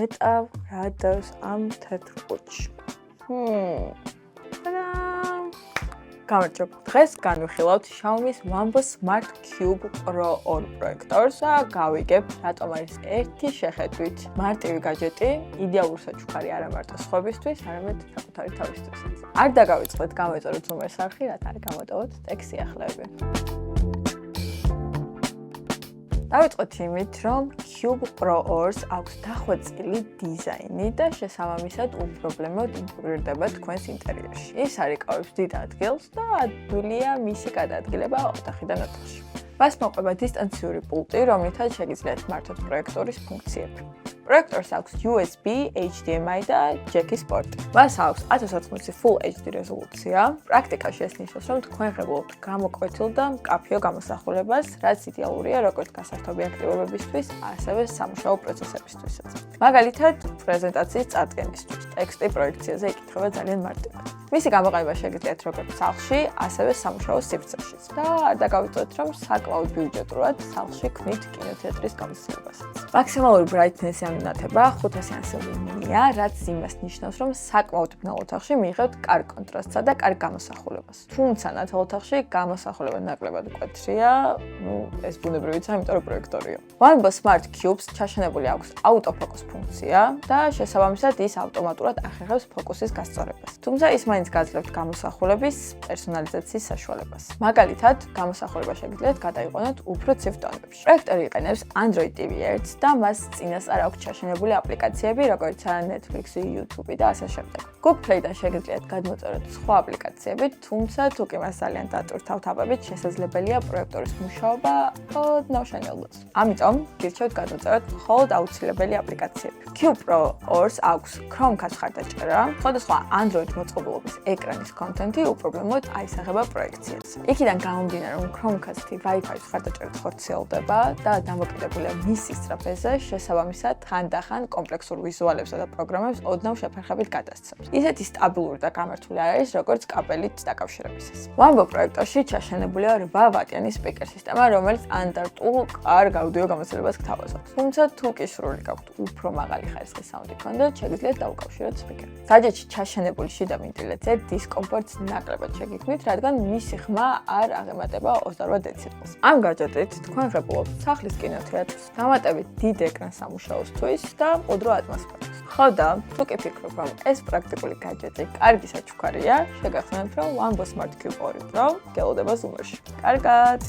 ნეტავ რა დევს ამ თეთრ ყუთში. გამარჯობა. დღეს განვიხილავთ Xiaomi-ის OnePlus Smart Cube Pro 2 პროექტორს და გავიგებ, რატომ არის ერთი შეხედვით მარტივი გაჯეტი იდეალური საჩუქარი არა მარტო სხვებისთვის, არამედ საკუთარი თავისთვისაც. არ დაგავიწყდეთ გამეწოროთ ზუმერ სახში, რათა არ გამოტოვოთ ტექს სიახლეები. დავიწყოთ იმით, რომ Cube Pro 2-ს აქვს დახვეწილი დიზაინი და შესაბამისად უპრობლემოდ ინტეგრირდება თქვენს ინტერიერში. ის არიკავებს დიდ ადგილს და ადვილია მისი გადაადგილება ოთახიდან ოთახში. მას მოყვება დისტანციური პულტი, რომლითაც შეგიძლიათ მართოთ პროექტორის ფუნქციები. პროექტორს აქვს USB, HDMI და ჯეკის პორტი. მას აქვს 1080 Full HD რეზოლუცია. პრაქტიკაში ეს ნიშნავს, რომ თქვენ ღებულობთ გამოკვეთილ და მკაფიო გამოსახულებას, რაც იდეალურია როგორც გასართობი აქტივობებისთვის, ასევე სამუშაო პროცესებისთვისაც. მაგალითად, პრეზენტაციის წარდგენისთვის, ტექსტი პროექციაზე იკითხება ძალიან მარტივად. მისი გამოყენება შეგიძლიათ როგორც სახლში, ასევე სამუშაო სივრცეშიც და არ დაგავიწყდეთ, რომ საკმაოდ ბიუჯეტურად სახლში ქმნით კინოთეატრის გამოსავალებასაც. მაქსიმალური ბრაითნესი ამონათება 500 ლუმენია, რაც იმას ნიშნავს, რომ საკმაოდ ბნელ ოთახში მიიღებთ კარგ კონტრასტსა და კარგ გამოსახულებას. თუმცა ნათელ ოთახში გამოსახულება ნაკლებად მკვეთრია, ეს ბუნებრივიც, იმიტომ რომ პროექტორია. OnePlus Smart Cube-ს ჩაშენებული აქვს აუტოფოკუს ფუნქცია და შესაბამისად ის ავტომატურად ახერხებს ფოკუსის გასწორებას. თუმცა ის მაინც გაძლევთ გამოსახულების პერსონალიზაციის საშუალებას. მაგალითად, გამოსახულება შეგიძლიათ გადაიყვანოთ უფრო ცივ ტონებში. პროექტორი იყენებს Android TV-ს და მას წინასწარ აქვს ჩაშენებული აპლიკაციები, როგორიცაა Netflix, YouTube და ასე შემდეგ. Google Play-დან შეგიძლიათ გადმოწეროთ სხვა აპლიკაციები, თუმცა თუ კი მას ძალიან დატვირთავთ აპებით, შესაძლებელია პროექტორის მუშაობა ოდნავ შენელდეს. ამიტომ გირჩევთ გადმოწეროთ მხოლოდ აუცილებელი აპლიკაციები. Cube Pro 2-ს აქვს Chromecast მხარდაჭერა, სხვადასხვა Android მოწყობილობის ეკრანის კონტენტი უპრობლემოდ აისახება პროექციას. იქიდან გამომდინარე, რომ Chromecast-ი Wi-Fi-ის მხარდაჭერით ხორციელდება და დამოკიდებულია მისი სწრაფეზე, შესაბამისად ხანდახან კომპლექსურ ვიზუალებსა და პროგრამებს ოდნავ შეფერხებით გადასცემს. ისეთი სტაბილური და გამართული არ არის, როგორც კაბელით დაკავშირებისას. OnePlus პროექტორში ჩაშენებულია 8 ვატიანი სპიკერ სისტემა, რომელიც ანდარტულ კარგ აუდიო გამოცდილებას გთავაზობთ. თუმცა თუ კი სრული გაქვთ უფრო მაღალი ხარისხის საუნდი გქონდეთ, შეგიძლიათ დაუკავშიროთ სპიკერი. საჯეთში ჩაშენებული შიდა ვენტილაცია დისკომფორტს ნაკლებად შეგიქმნით, რადგან მისი ხმა არ აღემატება 28 დეციბელს. ამ გაჯეტით თქვენ ღებულობთ სახლის კინოთეატრს, დამატებით დიდ ეკრანს სამუშაოსთვის და მყუდრო ატმოსფეროს. ხო და თუ კი ფიქრობ, რომ ეს პრაქტიკული გაჯეტი კარგი საჩუქარია, შეგახსენებთ, რომ OnePlus Smart Cube 2 Pro გელოდება ზუმერში. კარგად!